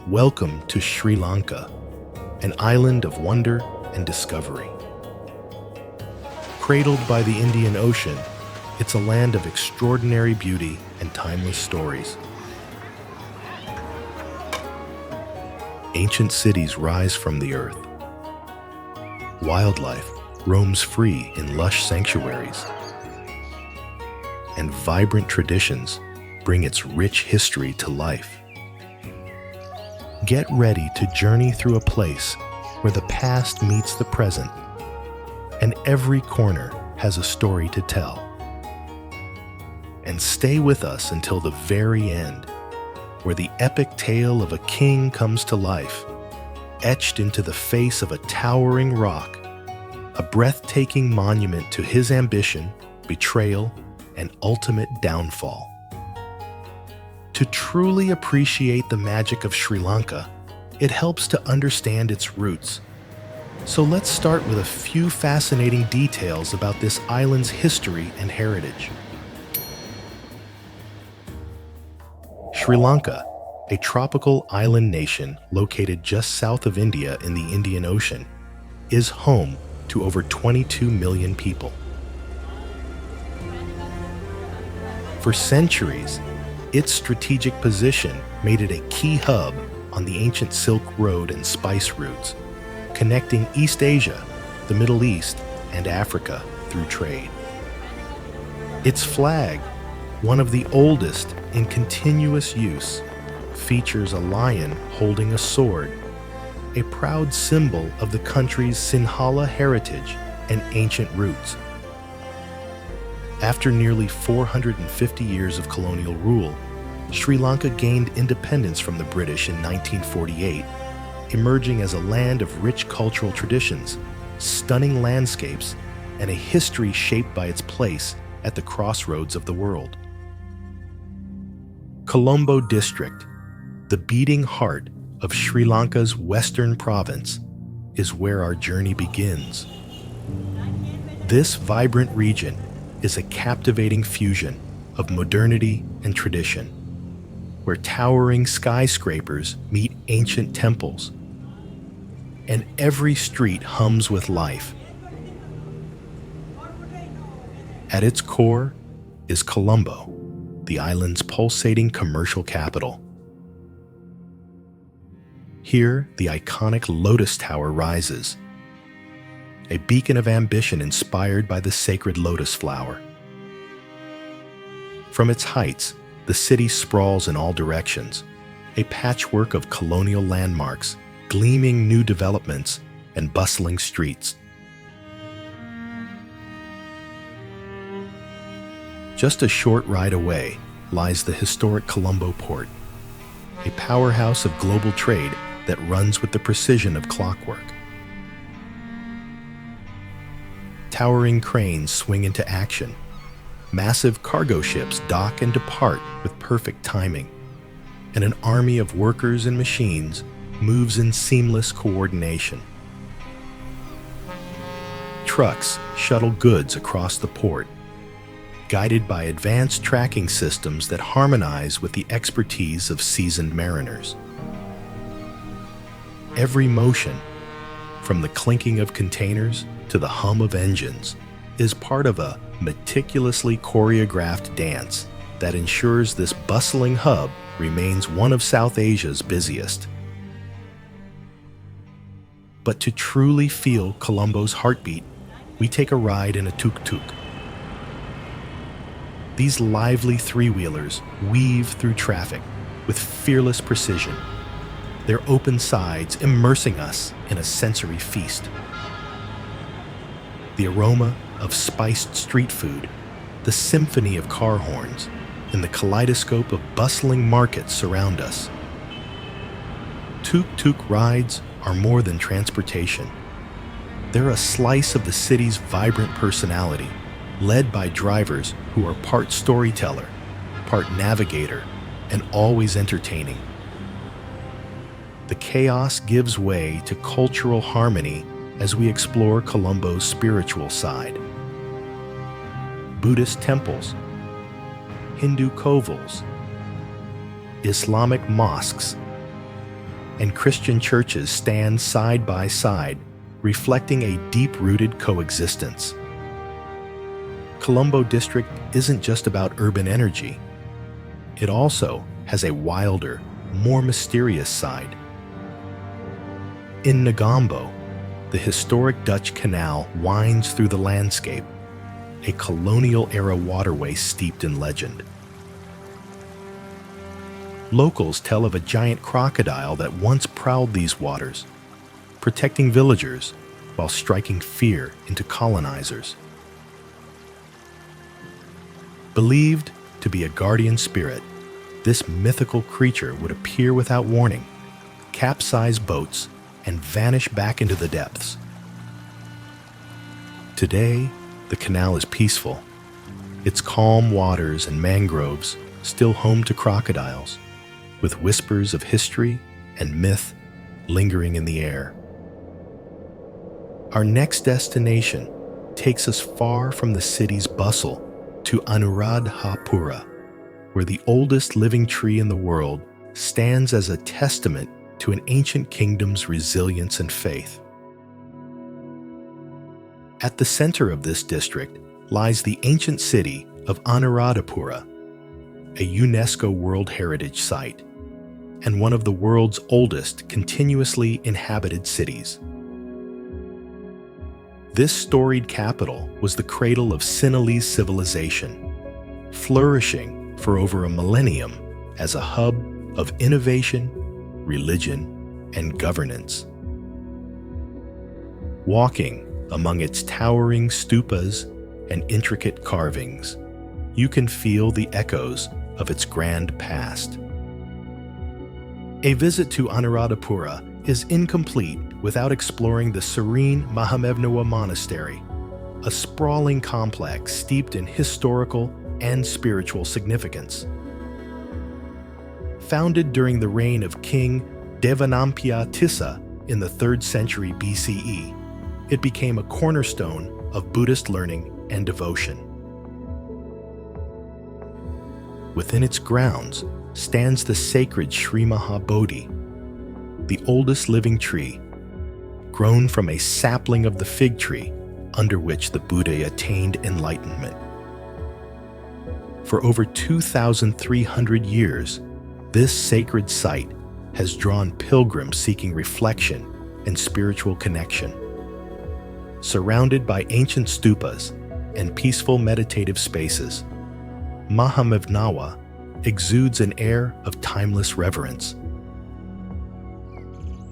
Welcome to Sri Lanka, an island of wonder and discovery. Cradled by the Indian Ocean, it's a land of extraordinary beauty and timeless stories. Ancient cities rise from the earth. Wildlife roams free in lush sanctuaries. And vibrant traditions bring its rich history to life. Get ready to journey through a place where the past meets the present, and every corner has a story to tell. And stay with us until the very end, where the epic tale of a king comes to life, etched into the face of a towering rock, a breathtaking monument to his ambition, betrayal, and ultimate downfall. To truly appreciate the magic of Sri Lanka, it helps to understand its roots. So let's start with a few fascinating details about this island's history and heritage. Sri Lanka, a tropical island nation located just south of India in the Indian Ocean, is home to over 22 million people. For centuries, its strategic position made it a key hub on the ancient Silk Road and spice routes, connecting East Asia, the Middle East, and Africa through trade. Its flag, one of the oldest in continuous use, features a lion holding a sword, a proud symbol of the country's Sinhala heritage and ancient roots. After nearly 450 years of colonial rule, Sri Lanka gained independence from the British in 1948, emerging as a land of rich cultural traditions, stunning landscapes, and a history shaped by its place at the crossroads of the world. Colombo district, the beating heart of Sri Lanka's western province, is where our journey begins. This vibrant region is a captivating fusion of modernity and tradition, where towering skyscrapers meet ancient temples, and every street hums with life. At its core is Colombo, the island's pulsating commercial capital. Here, the iconic Lotus Tower rises, a beacon of ambition inspired by the sacred lotus flower. From its heights, the city sprawls in all directions, a patchwork of colonial landmarks, gleaming new developments, and bustling streets. Just a short ride away lies the historic Colombo port, a powerhouse of global trade that runs with the precision of clockwork. Towering cranes swing into action. Massive cargo ships dock and depart with perfect timing, and an army of workers and machines moves in seamless coordination. Trucks shuttle goods across the port, guided by advanced tracking systems that harmonize with the expertise of seasoned mariners. Every motion, from the clinking of containers to the hum of engines, is part of a meticulously choreographed dance that ensures this bustling hub remains one of South Asia's busiest. But to truly feel Colombo's heartbeat, we take a ride in a tuk-tuk. These lively three-wheelers weave through traffic with fearless precision, their open sides immersing us in a sensory feast. The aroma of spiced street food, the symphony of car horns, and the kaleidoscope of bustling markets surround us. Tuk-tuk rides are more than transportation. They're a slice of the city's vibrant personality, led by drivers who are part storyteller, part navigator, and always entertaining. The chaos gives way to cultural harmony as we explore Colombo's spiritual side. Buddhist temples, Hindu kovils, Islamic mosques, and Christian churches stand side by side, reflecting a deep-rooted coexistence. Colombo district isn't just about urban energy. It also has a wilder, more mysterious side. In Negombo, the historic Dutch Canal winds through the landscape, a colonial-era waterway steeped in legend. Locals tell of a giant crocodile that once prowled these waters, protecting villagers while striking fear into colonizers. Believed to be a guardian spirit, this mythical creature would appear without warning, capsize boats, and vanish back into the depths. Today, the canal is peaceful, its calm waters and mangroves still home to crocodiles, with whispers of history and myth lingering in the air. Our next destination takes us far from the city's bustle to Anuradhapura, where the oldest living tree in the world stands as a testament to an ancient kingdom's resilience and faith. At the center of this district lies the ancient city of Anuradhapura, a UNESCO World Heritage Site, and one of the world's oldest continuously inhabited cities. This storied capital was the cradle of Sinhalese civilization, flourishing for over a millennium as a hub of innovation, religion, and governance. Walking among its towering stupas and intricate carvings, you can feel the echoes of its grand past. A visit to Anuradhapura is incomplete without exploring the serene Mahamevnawa Monastery, a sprawling complex steeped in historical and spiritual significance. Founded during the reign of King Devanampia Tissa in the 3rd century BCE, it became a cornerstone of Buddhist learning and devotion. Within its grounds stands the sacred Sri Mahabodhi, the oldest living tree, grown from a sapling of the fig tree under which the Buddha attained enlightenment. For over 2,300 years, this sacred site has drawn pilgrims seeking reflection and spiritual connection. Surrounded by ancient stupas and peaceful meditative spaces, Mahamevnawa exudes an air of timeless reverence.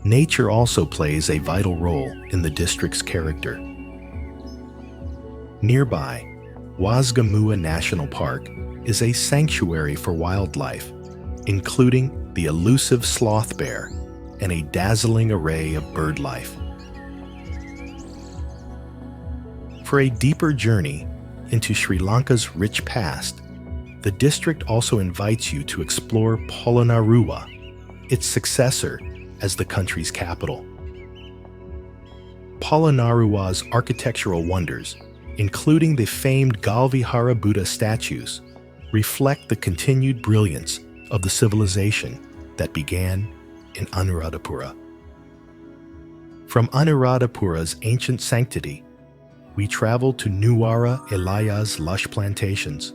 Nature also plays a vital role in the district's character. Nearby, Wasgamua National Park is a sanctuary for wildlife, including the elusive sloth bear and a dazzling array of bird life. For a deeper journey into Sri Lanka's rich past, the district also invites you to explore Polonnaruwa, its successor as the country's capital. Polonnaruwa's architectural wonders, including the famed Galvihara Buddha statues, reflect the continued brilliance of the civilization that began in Anuradhapura. From Anuradhapura's ancient sanctity, we travel to Nurawa Eliya's lush plantations.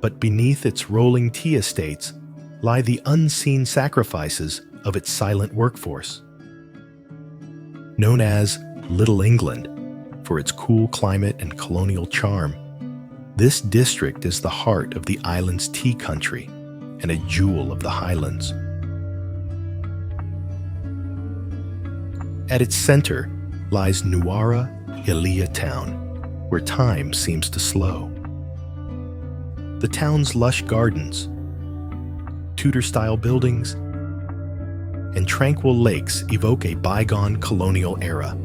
But beneath its rolling tea estates lie the unseen sacrifices of its silent workforce. Known as Little England for its cool climate and colonial charm, this district is the heart of the island's tea country and a jewel of the highlands. At its center lies Nurawa Eliya town, where time seems to slow. The town's lush gardens, Tudor-style buildings, and tranquil lakes evoke a bygone colonial era.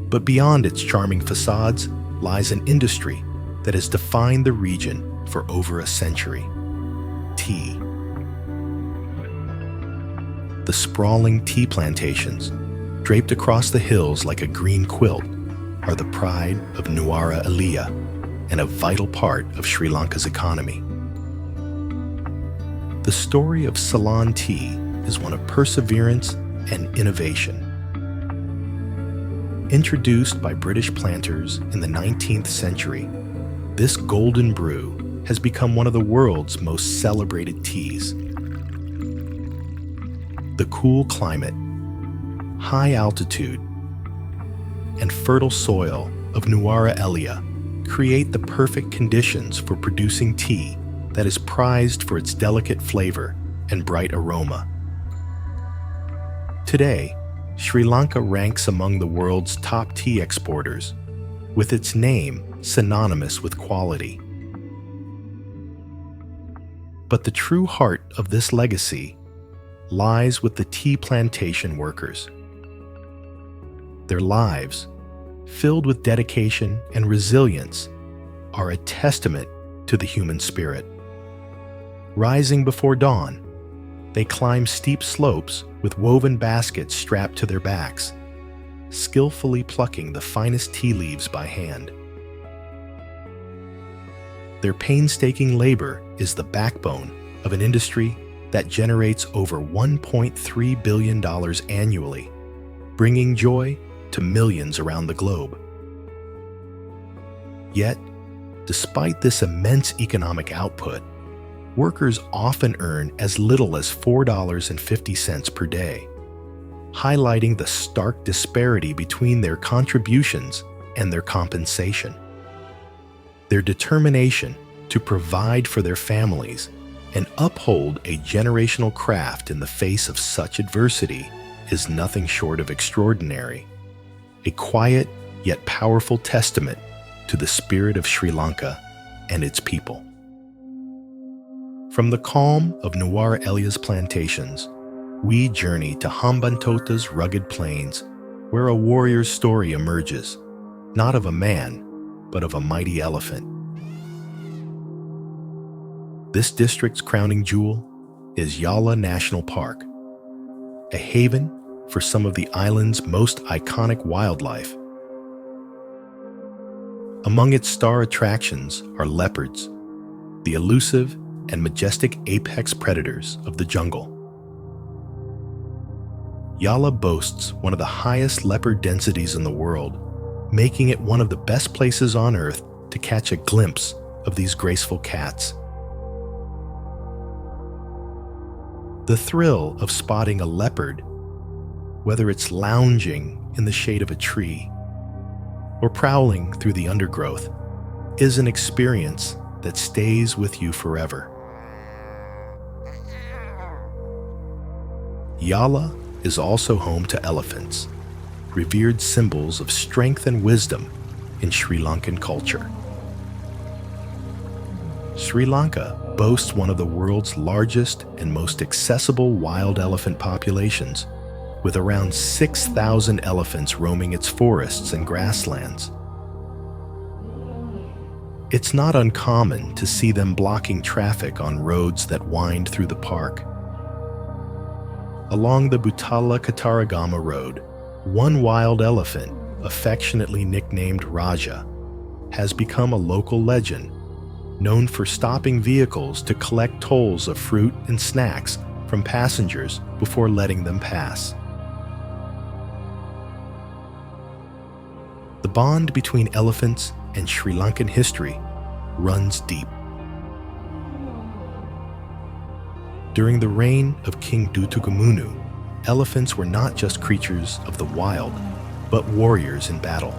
But beyond its charming facades lies an industry that has defined the region for over a century: tea. The sprawling tea plantations, draped across the hills like a green quilt, are the pride of Nurawa Eliya and a vital part of Sri Lanka's economy. The story of Ceylon tea is one of perseverance and innovation. Introduced by British planters in the 19th century, this golden brew has become one of the world's most celebrated teas. The cool climate, high altitude, and fertile soil of Nurawa Eliya create the perfect conditions for producing tea that is prized for its delicate flavor and bright aroma. Today, Sri Lanka ranks among the world's top tea exporters, with its name synonymous with quality. But the true heart of this legacy lies with the tea plantation workers. Their lives, filled with dedication and resilience, are a testament to the human spirit. Rising before dawn, they climb steep slopes with woven baskets strapped to their backs, skillfully plucking the finest tea leaves by hand. Their painstaking labor is the backbone of an industry that generates over $1.3 billion annually, bringing joy to millions around the globe. Yet, despite this immense economic output, workers often earn as little as $4.50 per day, highlighting the stark disparity between their contributions and their compensation. Their determination to provide for their families and uphold a generational craft in the face of such adversity is nothing short of extraordinary, a quiet yet powerful testament to the spirit of Sri Lanka and its people. From the calm of Nurawa Eliya's plantations, we journey to Hambantota's rugged plains, where a warrior's story emerges, not of a man, but of a mighty elephant. This district's crowning jewel is Yala National Park, a haven for some of the island's most iconic wildlife. Among its star attractions are leopards, the elusive and majestic apex predators of the jungle. Yala boasts one of the highest leopard densities in the world, making it one of the best places on Earth to catch a glimpse of these graceful cats. The thrill of spotting a leopard, whether it's lounging in the shade of a tree or prowling through the undergrowth, is an experience that stays with you forever. Yala is also home to elephants, revered symbols of strength and wisdom in Sri Lankan culture. Sri Lanka boasts one of the world's largest and most accessible wild elephant populations, with around 6,000 elephants roaming its forests and grasslands. It's not uncommon to see them blocking traffic on roads that wind through the park. Along the Badulla-Kataragama Road, one wild elephant, affectionately nicknamed Raja, has become a local legend, known for stopping vehicles to collect tolls of fruit and snacks from passengers before letting them pass. The bond between elephants and Sri Lankan history runs deep. During the reign of King Dutugamunu, elephants were not just creatures of the wild, but warriors in battle.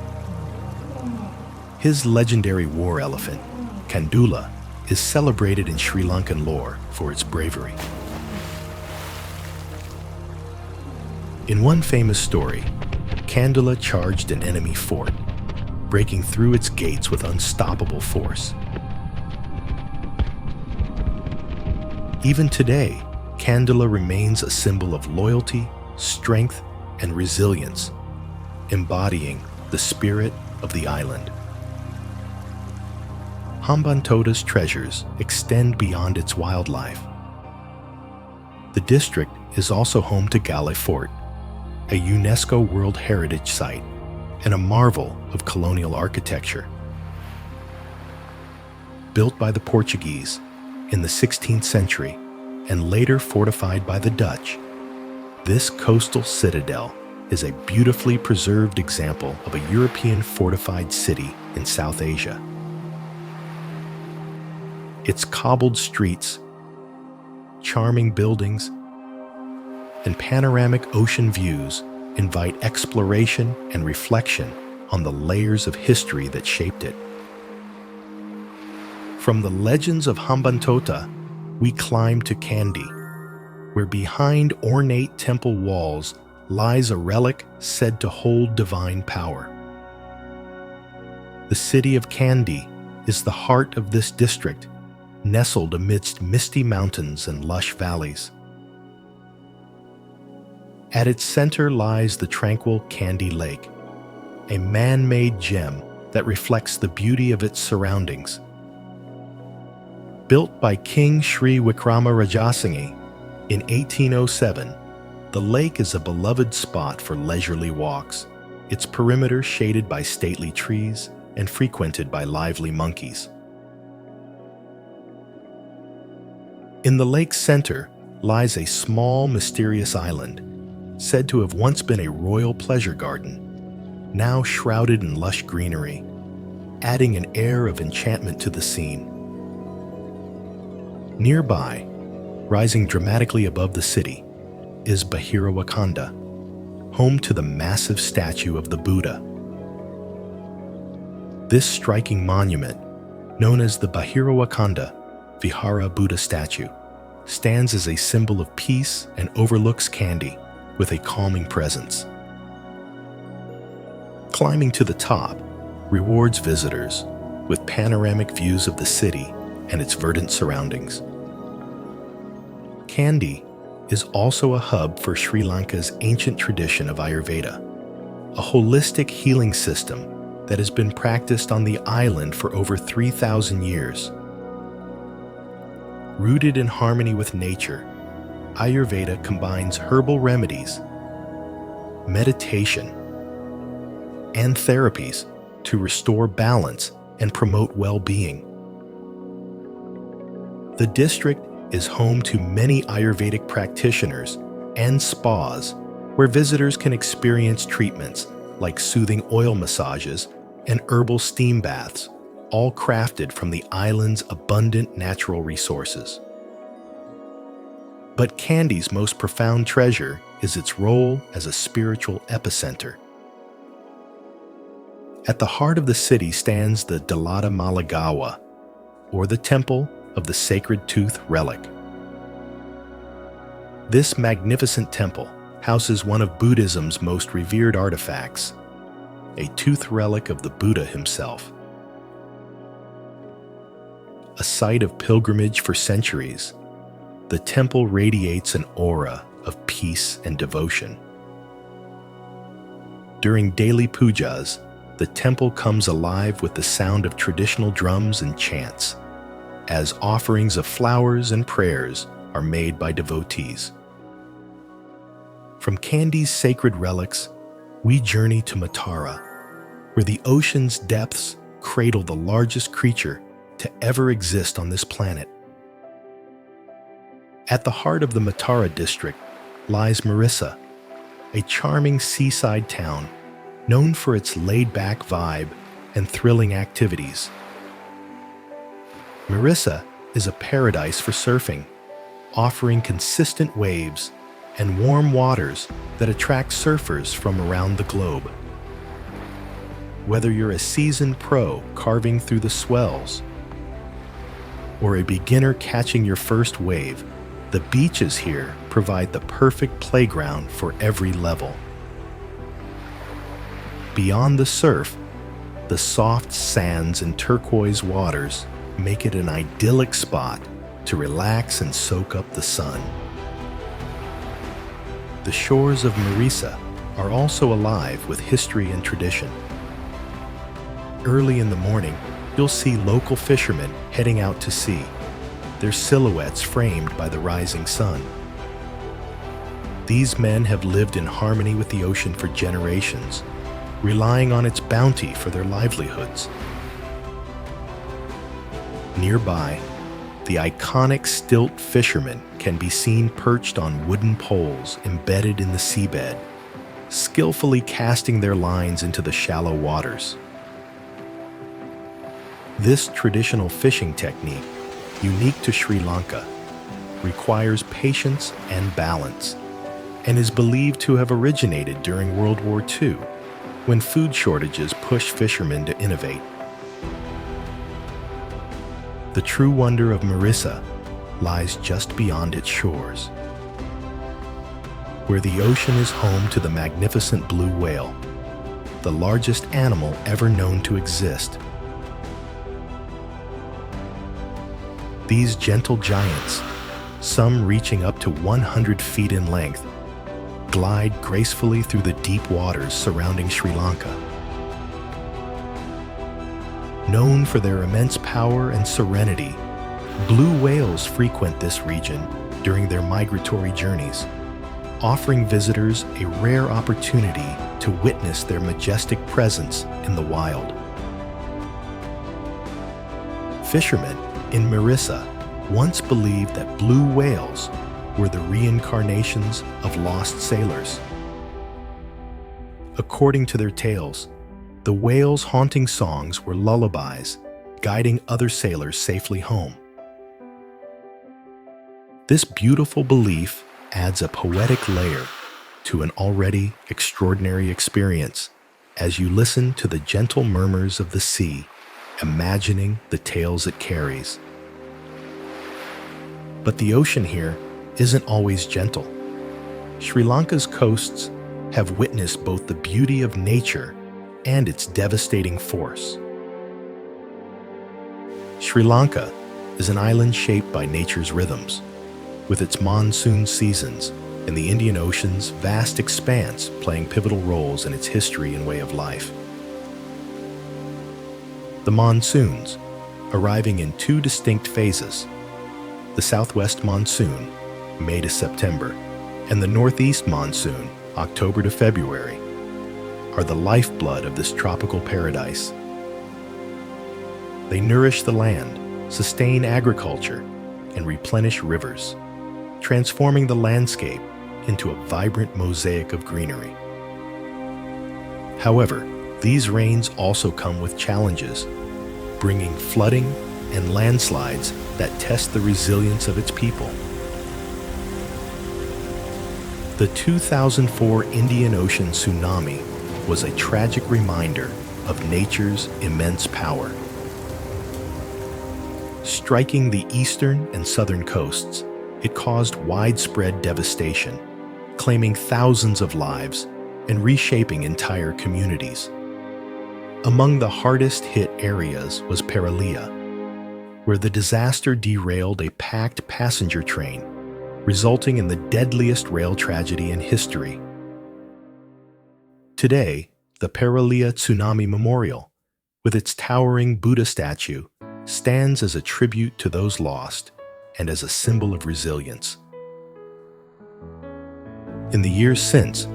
His legendary war elephant, Kandy, is celebrated in Sri Lankan lore for its bravery. In one famous story, Kandy charged an enemy fort, breaking through its gates with unstoppable force. Even today, Kandy remains a symbol of loyalty, strength, and resilience, embodying the spirit of the island. Hambantota's treasures extend beyond its wildlife. The district is also home to Gale Fort, a UNESCO World Heritage Site and a marvel of colonial architecture. Built by the Portuguese in the 16th century and later fortified by the Dutch This coastal citadel is a beautifully preserved example of a European fortified city in South Asia. Its cobbled streets, charming buildings, and panoramic ocean views invite exploration and reflection on the layers of history that shaped it. From the legends of Hambantota, we climb to Kandy, where behind ornate temple walls lies a relic said to hold divine power. The city of Kandy is the heart of this district, nestled amidst misty mountains and lush valleys. At its center lies the tranquil Kandy Lake, a man-made gem that reflects the beauty of its surroundings. Built by King Sri Rajasinghe in 1807, the lake is a beloved spot for leisurely walks, its perimeter shaded by stately trees and frequented by lively monkeys. In the lake's center lies a small, mysterious island, said to have once been a royal pleasure garden, now shrouded in lush greenery, adding an air of enchantment to the scene. Nearby, rising dramatically above the city, is Bahirawakhanda, home to the massive statue of the Buddha. This striking monument, known as the Bahirawakhanda Vihara Buddha statue, stands as a symbol of peace and overlooks Kandy with a calming presence. Climbing to the top rewards visitors with panoramic views of the city and its verdant surroundings. Kandy is also a hub for Sri Lanka's ancient tradition of Ayurveda, a holistic healing system that has been practiced on the island for over 3,000 years. Rooted in harmony with nature, Ayurveda combines herbal remedies, meditation, and therapies to restore balance and promote well-being. The district is home to many Ayurvedic practitioners and spas where visitors can experience treatments like soothing oil massages and herbal steam baths, all crafted from the island's abundant natural resources. But Kandy's most profound treasure is its role as a spiritual epicenter. At the heart of the city stands the Dalada Malagawa, or the Temple of the Sacred Tooth Relic. This magnificent temple houses one of Buddhism's most revered artifacts, a tooth relic of the Buddha himself. A site of pilgrimage for centuries, the temple radiates an aura of peace and devotion. During daily pujas, the temple comes alive with the sound of traditional drums and chants, as offerings of flowers and prayers are made by devotees. From Kandy's sacred relics, we journey to Matara, where the ocean's depths cradle the largest creature to ever exist on this planet. At the heart of the Matara district lies Marissa, a charming seaside town known for its laid-back vibe and thrilling activities. Marissa is a paradise for surfing, offering consistent waves and warm waters that attract surfers from around the globe. Whether you're a seasoned pro carving through the swells or a beginner catching your first wave, the beaches here provide the perfect playground for every level. Beyond the surf, the soft sands and turquoise waters make it an idyllic spot to relax and soak up the sun. The shores of Marissa are also alive with history and tradition. Early in the morning, you'll see local fishermen heading out to sea, their silhouettes framed by the rising sun. These men have lived in harmony with the ocean for generations, relying on its bounty for their livelihoods. Nearby, The iconic stilt fishermen can be seen perched on wooden poles embedded in the seabed, skillfully casting their lines into the shallow waters. This traditional fishing technique, unique to Sri Lanka, requires patience and balance, and is believed to have originated during World War II, when food shortages pushed fishermen to innovate. The true wonder of Marissa lies just beyond its shores, where the ocean is home to the magnificent blue whale, the largest animal ever known to exist. These gentle giants, some reaching up to 100 feet in length, glide gracefully through the deep waters surrounding Sri Lanka. Known for their immense power and serenity, blue whales frequent this region during their migratory journeys, offering visitors a rare opportunity to witness their majestic presence in the wild. Fishermen in Marissa once believed that blue whales were the reincarnations of lost sailors. According to their tales, the whales' haunting songs were lullabies, guiding other sailors safely home. This beautiful belief adds a poetic layer to an already extraordinary experience as you listen to the gentle murmurs of the sea, imagining the tales it carries. But the ocean here isn't always gentle. Sri Lanka's coasts have witnessed both the beauty of nature and its devastating force. Sri Lanka is an island shaped by nature's rhythms, with its monsoon seasons and the Indian Ocean's vast expanse playing pivotal roles in its history and way of life. The monsoons, arriving in two distinct phases, the southwest monsoon, May to September, and the northeast monsoon, October to February, are the lifeblood of this tropical paradise. They nourish the land, sustain agriculture, and replenish rivers, transforming the landscape into a vibrant mosaic of greenery. However, these rains also come with challenges, bringing flooding and landslides that test the resilience of its people. The 2004 Indian Ocean tsunami was a tragic reminder of nature's immense power. Striking the eastern and southern coasts, it caused widespread devastation, claiming thousands of lives and reshaping entire communities. Among the hardest hit areas was Paralia, where the disaster derailed a packed passenger train, resulting in the deadliest rail tragedy in history. Today, the Paralia Tsunami Memorial, with its towering Buddha statue, stands as a tribute to those lost and as a symbol of resilience. In the years since,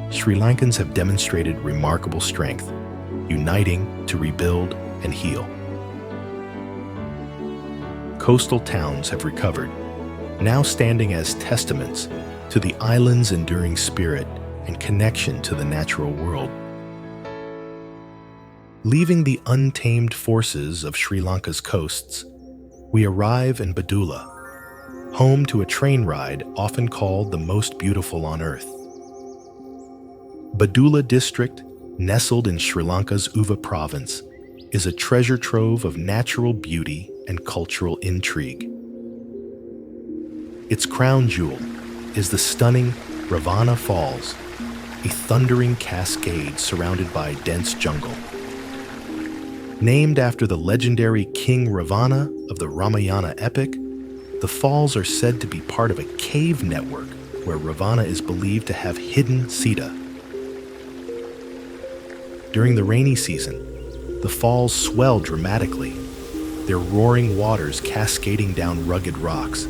Sri Lankans have demonstrated remarkable strength, uniting to rebuild and heal. Coastal towns have recovered, now standing as testaments to the island's enduring spirit and connection to the natural world. Leaving the untamed forces of Sri Lanka's coasts, we arrive in Badulla, home to a train ride often called the most beautiful on earth. Badulla district, nestled in Sri Lanka's Uva province, is a treasure trove of natural beauty and cultural intrigue. Its crown jewel is the stunning Ravana Falls, a thundering cascade surrounded by dense jungle. Named after the legendary King Ravana of the Ramayana epic, the falls are said to be part of a cave network where Ravana is believed to have hidden Sita. During the rainy season, the falls swell dramatically, their roaring waters cascading down rugged rocks,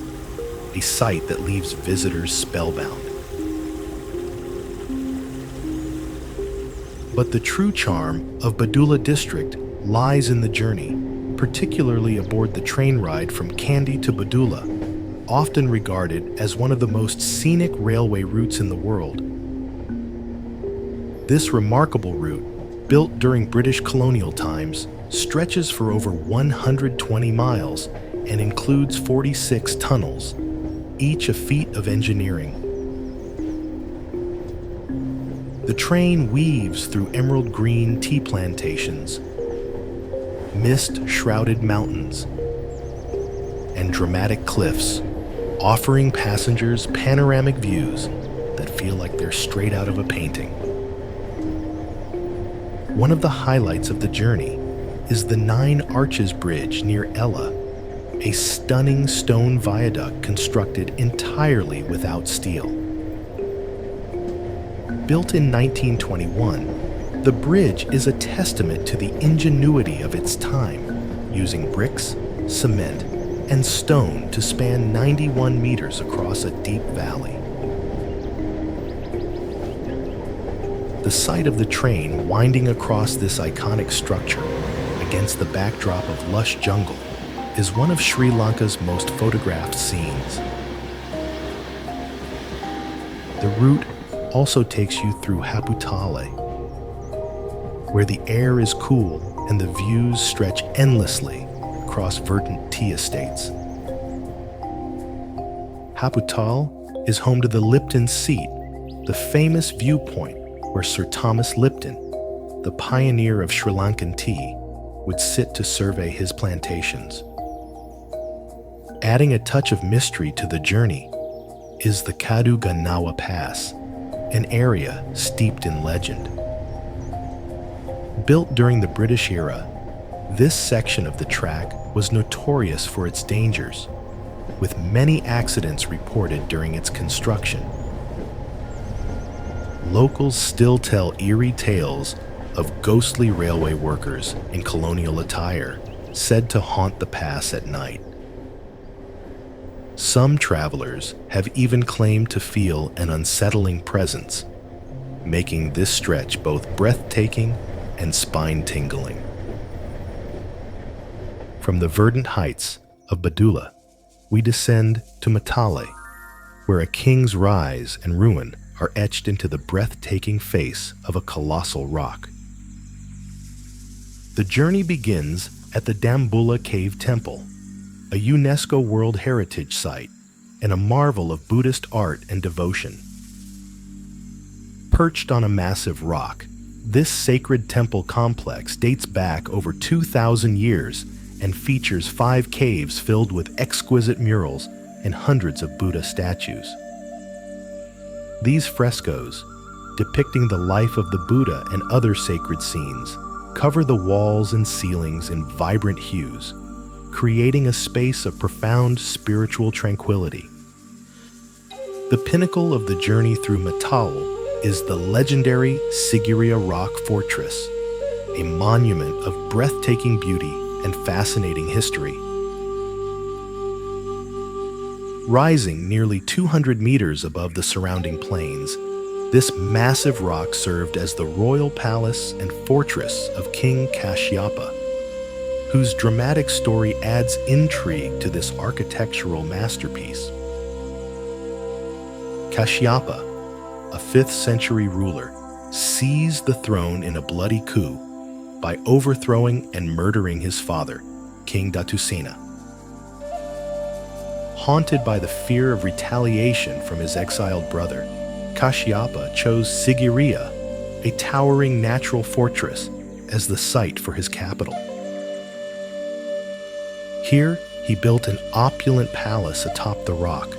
a sight that leaves visitors spellbound. But the true charm of Badulla district lies in the journey, particularly aboard the train ride from Kandy to Badulla, often regarded as one of the most scenic railway routes in the world. This remarkable route, built during British colonial times, stretches for over 120 miles and includes 46 tunnels, each a feat of engineering. The train weaves through emerald green tea plantations, mist-shrouded mountains, and dramatic cliffs, offering passengers panoramic views that feel like they're straight out of a painting. One of the highlights of the journey is the Nine Arches Bridge near Ella, a stunning stone viaduct constructed entirely without steel. Built in 1921, the bridge is a testament to the ingenuity of its time, using bricks, cement, and stone to span 91 meters across a deep valley. The sight of the train winding across this iconic structure against the backdrop of lush jungle is one of Sri Lanka's most photographed scenes. The route also takes you through Hambantota, where the air is cool and the views stretch endlessly across verdant tea estates. Hambantota is home to the Lipton Seat, the famous viewpoint where Sir Thomas Lipton, the pioneer of Sri Lankan tea, would sit to survey his plantations. Adding a touch of mystery to the journey is the Kaduganawa Pass, an area steeped in legend. Built during the British era, this section of the track was notorious for its dangers, with many accidents reported during its construction. Locals still tell eerie tales of ghostly railway workers in colonial attire said to haunt the pass at night. Some travelers have even claimed to feel an unsettling presence, making this stretch both breathtaking and spine-tingling. From the verdant heights of Badulla, we descend to Matale, where a king's rise and ruin are etched into the breathtaking face of a colossal rock. The journey begins at the Badulla Cave Temple, a UNESCO World Heritage Site and a marvel of Buddhist art and devotion. Perched on a massive rock, this sacred temple complex dates back over 2,000 years and features 5 caves filled with exquisite murals and hundreds of Buddha statues. These frescoes, depicting the life of the Buddha and other sacred scenes, cover the walls and ceilings in vibrant hues, creating a space of profound spiritual tranquility. The pinnacle of the journey through Matale is the legendary Sigiriya Rock Fortress, a monument of breathtaking beauty and fascinating history. Rising nearly 200 meters above the surrounding plains, this massive rock served as the royal palace and fortress of King Kashyapa, whose dramatic story adds intrigue to this architectural masterpiece. Kashyapa, a 5th century ruler, seized the throne in a bloody coup by overthrowing and murdering his father, King Datusena. Haunted by the fear of retaliation from his exiled brother, Kashyapa chose Sigiriya, a towering natural fortress, as the site for his capital. Here, he built an opulent palace atop the rock,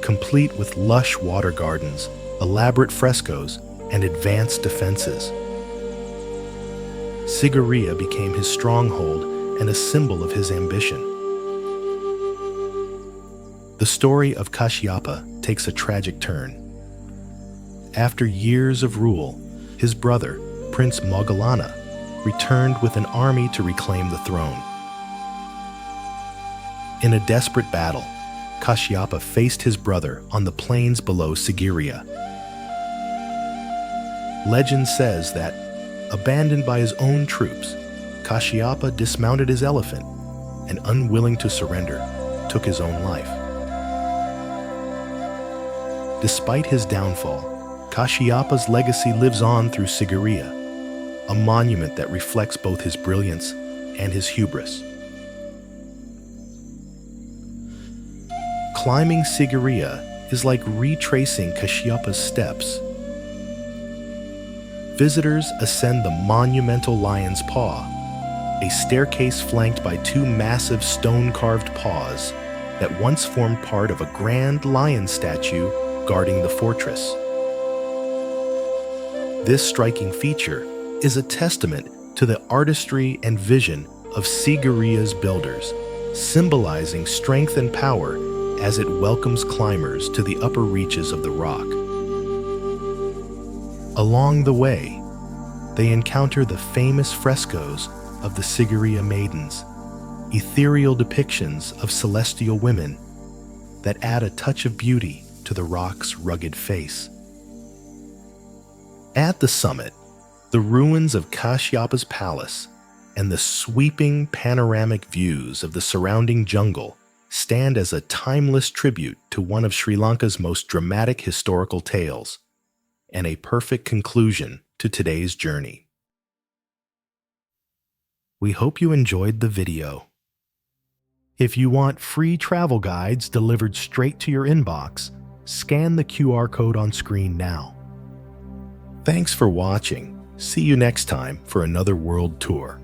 complete with lush water gardens, elaborate frescoes, and advanced defenses. Sigiriya became his stronghold and a symbol of his ambition. The story of Kashyapa takes a tragic turn. After years of rule, his brother, Prince Moggallana, returned with an army to reclaim the throne. In a desperate battle, Kashyapa faced his brother on the plains below Sigiriya. Legend says that, abandoned by his own troops, Kashyapa dismounted his elephant and, unwilling to surrender, took his own life. Despite his downfall, Kashyapa's legacy lives on through Sigiriya, a monument that reflects both his brilliance and his hubris. Climbing Sigiriya is like retracing Kashyapa's steps. Visitors ascend the monumental lion's paw, a staircase flanked by two massive stone-carved paws that once formed part of a grand lion statue guarding the fortress. This striking feature is a testament to the artistry and vision of Sigiriya's builders, symbolizing strength and power as it welcomes climbers to the upper reaches of the rock. Along the way, they encounter the famous frescoes of the Sigiriya maidens, ethereal depictions of celestial women that add a touch of beauty to the rock's rugged face. At the summit, the ruins of Kashyapa's palace and the sweeping panoramic views of the surrounding jungle stand as a timeless tribute to one of Sri Lanka's most dramatic historical tales, and a perfect conclusion to today's journey. We hope you enjoyed the video. If you want free travel guides delivered straight to your inbox, scan the QR code on screen now. Thanks for watching. See you next time for another world tour.